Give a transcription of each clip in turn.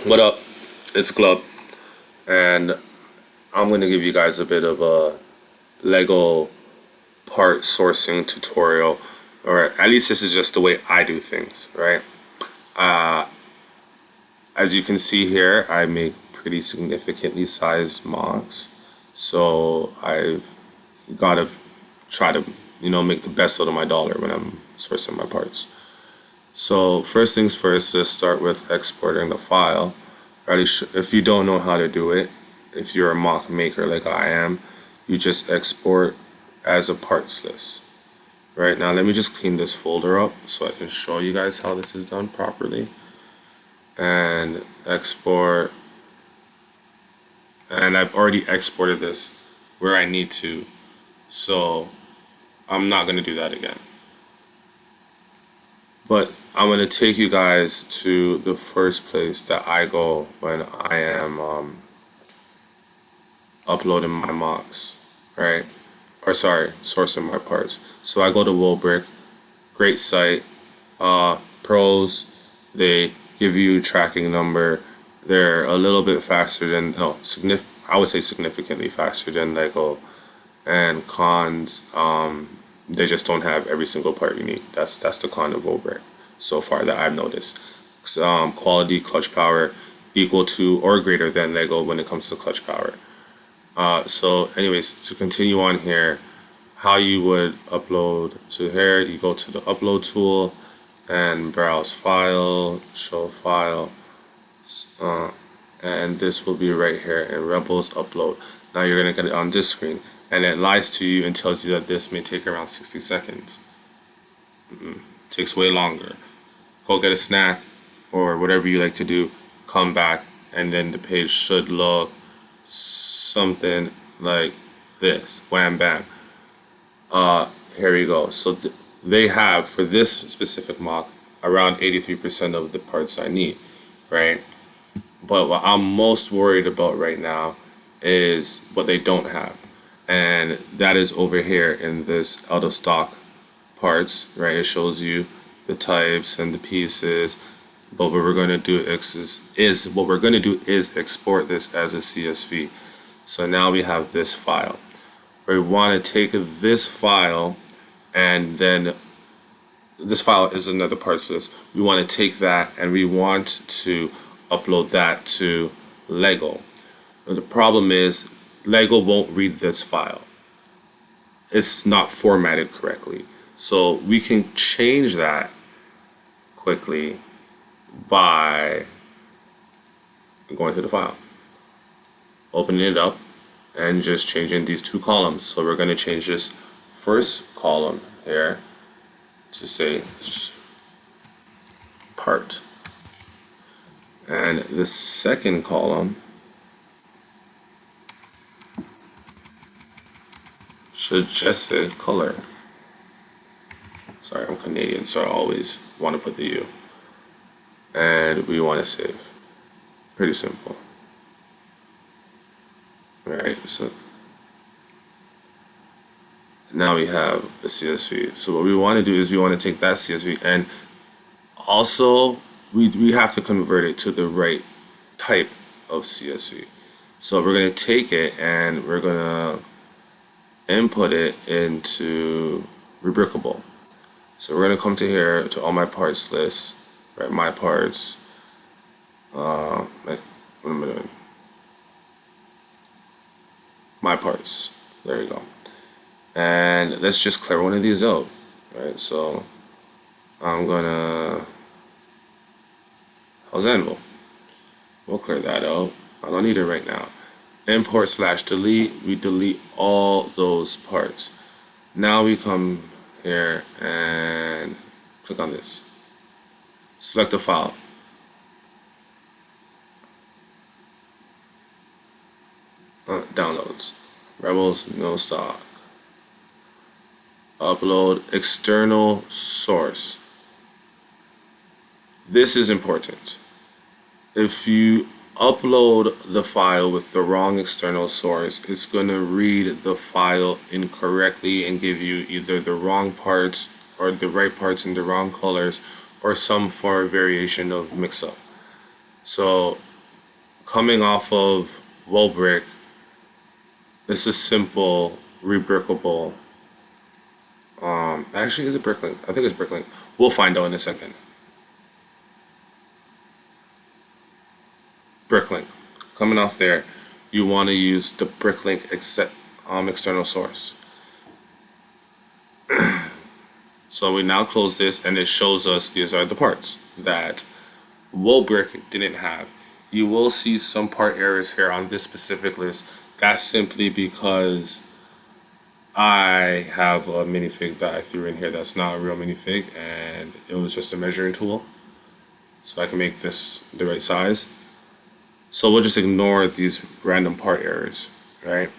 What up? It's Glub, and I'm going to give you guys a bit of a Lego part sourcing tutorial, or at least this is just the way I do things, right? As you can see here, I make pretty significantly sized mocks, so I gotta try to, make the best out of my dollar when I'm sourcing my parts. So first things first, let's start with exporting the file. If you don't know how to do it, if you're a mock maker like I am, you just export as a parts list. Right now, let me just clean this folder up so I can show you guys how this is done properly. And export, and I've already exported this where I need to, so I'm not going to do that again. But I'm going to take you guys to the first place that I go when I am uploading my mocks, right? Or sorry, sourcing my parts. So I go to Woolbrick, great site. Pros, they give you tracking number. They're a little bit faster than I would say significantly faster than Lego. And cons, they just don't have every single part you need. That's the con of Woolbrick so far that I've noticed. Quality, clutch power equal to or greater than Lego when it comes to clutch power. So anyways, to continue on here, how you would upload to here, you go to the upload tool and browse file, show file, and this will be right here in Rebels upload. Now you're gonna get it on this screen, and it lies to you and tells you that this may take around 60 seconds. Takes way longer. Go get a snack or whatever you like to do, come back, and then the page should look something like this. Wham bam. Here we go. So they have, for this specific mock, around 83% of the parts I need, right? But what I'm most worried about right now is what they don't have. And that is over here in this out of stock parts, right? It shows you the types and the pieces. But what we're going to do is export this as a CSV. So now we have this file. We want to take this file, and then this file is another parts list. We want to take that and we want to upload that to Lego. But the problem is Lego won't read this file. It's not formatted correctly. So we can change that quickly by going to the file, opening it up, and just changing these two columns. So we're going to change this first column here to say part, and the second column should just say color. Sorry, I'm Canadian, so I always want to put the U. And we want to save. Pretty simple. Alright, so now we have a CSV. So what we want to do is we want to take that CSV, and also we have to convert it to the right type of CSV. So we're going to take it and we're going to input it into Rubricable. So we're going to come to here to all my parts list, right? My parts. What am I doing? My parts. There you go. And let's just clear one of these out, right? So I'm gonna how's Anvil? We'll clear that out. I don't need it right now. Import / delete. We delete all those parts. Now we come here and click on this. Select a file. Downloads. Rebels, no stock. Upload external source. This is important. If you upload the file with the wrong external source, it's going to read the file incorrectly and give you either the wrong parts or the right parts in the wrong colors or some form of variation of mix-up. So coming off of Wobrick, this is simple, rebrickable. Actually, is it Bricklink? I think it's Bricklink. We'll find out in a second. Bricklink. Coming off there, you want to use the Bricklink external source. So we now close this, and it shows us these are the parts that Wobrick didn't have. You will see some part errors here on this specific list. That's simply because I have a minifig that I threw in here that's not a real minifig, and it was just a measuring tool. So I can make this the right size. So we'll just ignore these random part errors, right?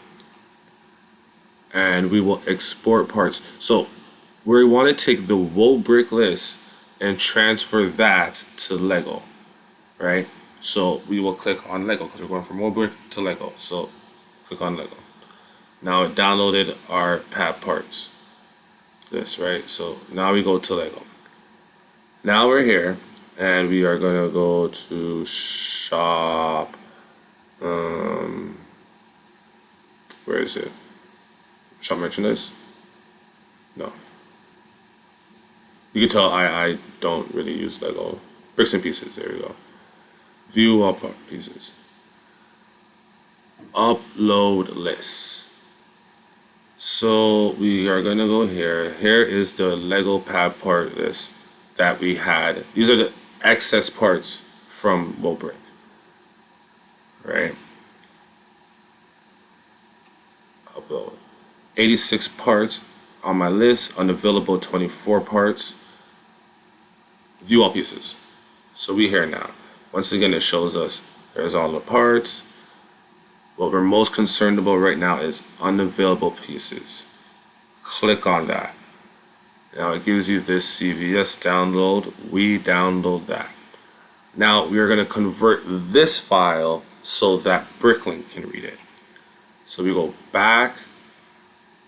And we will export parts. So we want to take the Wobrick list and transfer that to Lego, right? So we will click on Lego because we're going from Wobrick to Lego. So click on Lego. Now it downloaded our pad parts. This, right? So now we go to Lego. Now we're here and we are going to go to shop. Where is it? Shop merchandise? No. You can tell I don't really use Lego. Bricks and pieces, there we go. View all part pieces. Upload list. So we are gonna go here. Here is the Lego pad part list that we had. These are the excess parts from Wobrick, right? Upload. 86 parts on my list, unavailable 24 parts. View all pieces. So we here now. Once again, it shows us there's all the parts. What we're most concerned about right now is unavailable pieces. Click on that. Now it gives you this CVS download. We download that. Now we are going to convert this file so that Bricklink can read it. So we go back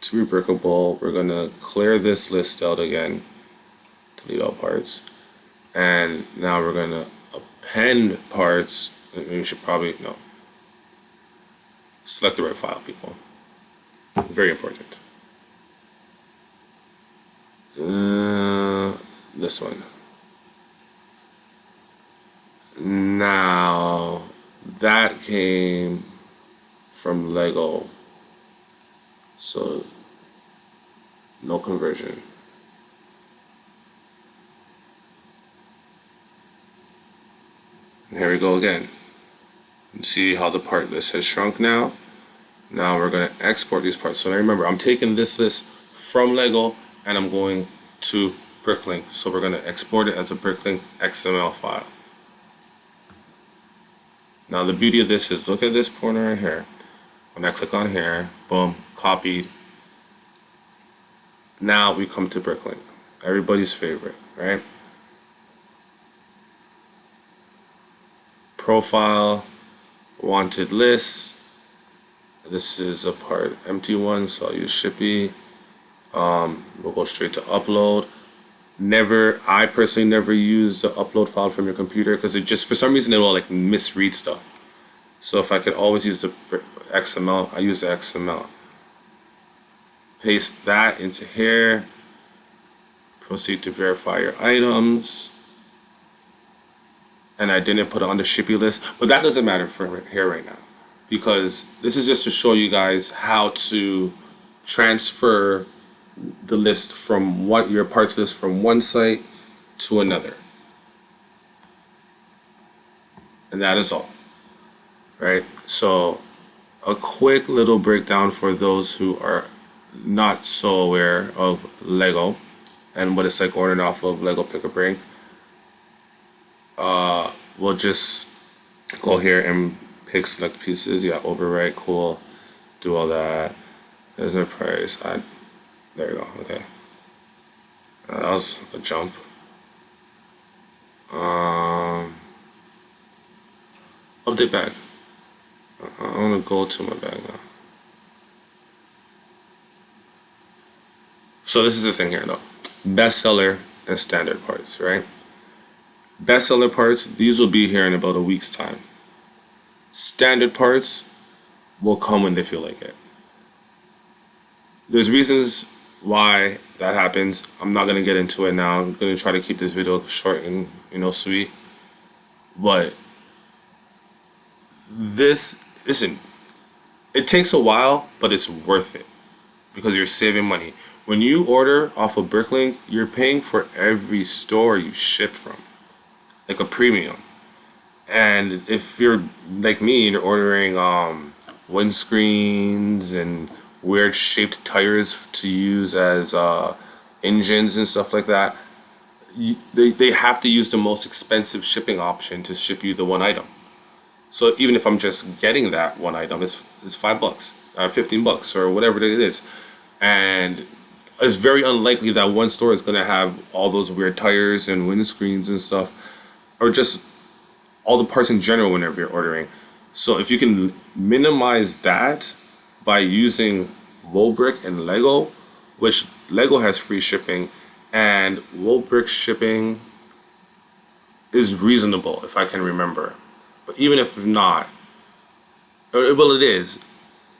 to Rebrickable. We're going to clear this list out again. Delete all parts. And now we're going to append parts. Maybe we should probably, no. Select the right file, people. Very important. This one. Now, that came from Lego. So, no conversion. And here we go again. And see how the part list has shrunk now. Now we're going to export these parts. So now remember, I'm taking this list from Lego and I'm going to Bricklink. So we're going to export it as a Bricklink XML file. Now the beauty of this is, look at this corner right here. When I click on here, boom, copied. Now we come to Bricklink. Everybody's favorite, right? Profile, wanted list. This is a part empty one, so I'll use Shippy. We'll go straight to upload. I personally never use the upload file from your computer because it just, for some reason, it will like misread stuff. So if I could always use the XML, I use the XML. Paste that into here. Proceed to verify your items. And I didn't put it on the Shippy list, but that doesn't matter for here right now, because this is just to show you guys how to transfer the list from your parts list from one site to another. And that is all, right? So a quick little breakdown for those who are not so aware of Lego and what it's like ordering off of Lego Pick a Break. We'll just go here and pick select pieces. Yeah, overwrite, cool. Do all that. There's no price. There you go. Okay. That was a jump. Update bag. I want to go to my bag now. So this is the thing here though. Bestseller and standard parts, right? Bestseller parts, these will be here in about a week's time. Standard parts will come when they feel like it. There's reasons why that happens. I'm not gonna get into it now. I'm gonna try to keep this video short and sweet. But listen, it takes a while, but it's worth it because you're saving money. When you order off of Bricklink, you're paying for every store you ship from, like a premium. And if you're like me and you're ordering windscreens and weird shaped tires to use as engines and stuff like that, they have to use the most expensive shipping option to ship you the one item. So even if I'm just getting that one item, it's $5, $15, or whatever it is, and it's very unlikely that one store is gonna have all those weird tires and windscreens and stuff, or just all the parts in general whenever you're ordering. So if you can minimize that by using Woolbrick and Lego, which Lego has free shipping, and Woolbrick shipping is reasonable if I can remember. But even if not, well, it is,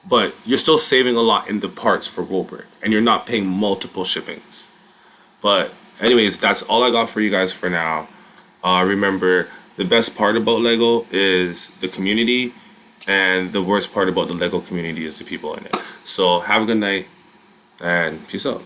but you're still saving a lot in the parts for Woolbrick, and you're not paying multiple shippings. But anyways, that's all I got for you guys for now. Remember, the best part about Lego is the community, and the worst part about the Lego community is the people in it. So have a good night, and peace out.